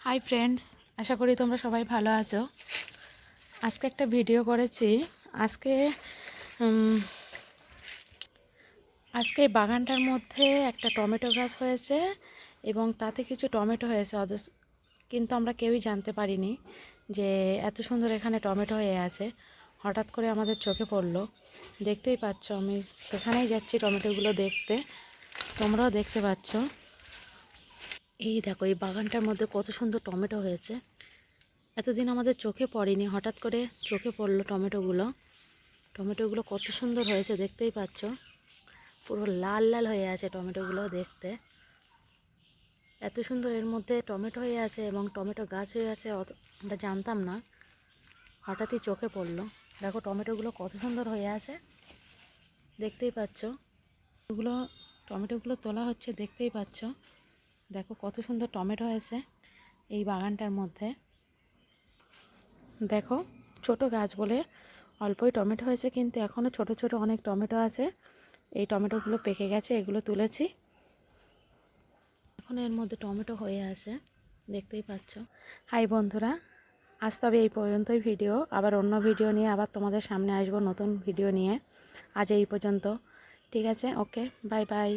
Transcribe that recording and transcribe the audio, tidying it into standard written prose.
Hi friends, আশা করি তোমরা সবাই ভালো আছো। আজকে একটা ভিডিও করেছি। আজকে উম, আজকে এই বাগানটার মধ্যে একটা টমেটো গাছ হয়েছে এবং তাতে কিছু টমেটো হয়েছে কিন্তু আমরা কেউই জানতে পারিনি যে এত সুন্দর এখানে টমেটো হয়ে আছে। হঠাৎ করে আমাদের চোখে পড়লো। দেখতেই পাচ্ছ, আমি সেখানেই যাচ্ছি টমেটোগুলো দেখতে, তোমরাও দেখতে পাচ্ছ। এই দেখো, এই বাগানটার মধ্যে কত সুন্দর টমেটো হয়েছে। এতদিন আমাদের চোখে পড়েনি, হঠাৎ করে চোখে পড়লো টমেটোগুলো কত সুন্দর হয়েছে দেখতেই পাচ্ছ। পুরো লাল লাল হয়ে আছে টমেটোগুলো দেখতে। এত সুন্দর এর মধ্যে টমেটো হয়ে আছে এবং টমেটো গাছ হয়ে আছে, আমরা জানতাম না। হঠাৎই চোখে পড়লো। দেখো টমেটোগুলো কত সুন্দর হয়ে আছে দেখতেই পাচ্ছ। ওগুলো টমেটোগুলো তোলা হচ্ছে দেখতেই পাচ্ছ। দেখো কত সুন্দর টমেটো হয়েছে এই বাগানটার মধ্যে। দেখো, ছোট গাছ বলে অল্পই টমেটো হয়েছে, কিন্তু এখনও ছোট ছোট অনেক টমেটো আছে। এই টমেটোগুলো পেকে গেছে, এগুলো তুলেছি। এখন এর মধ্যে টমেটো হয়ে আছে দেখতেই পাচ্ছ। হাই বন্ধুরা, আজ তবে এই পর্যন্তই ভিডিও। আবার অন্য ভিডিও নিয়ে আবার তোমাদের সামনে আসবো, নতুন ভিডিও নিয়ে। আজ এই পর্যন্ত, ঠিক আছে, ওকে, বাই বাই।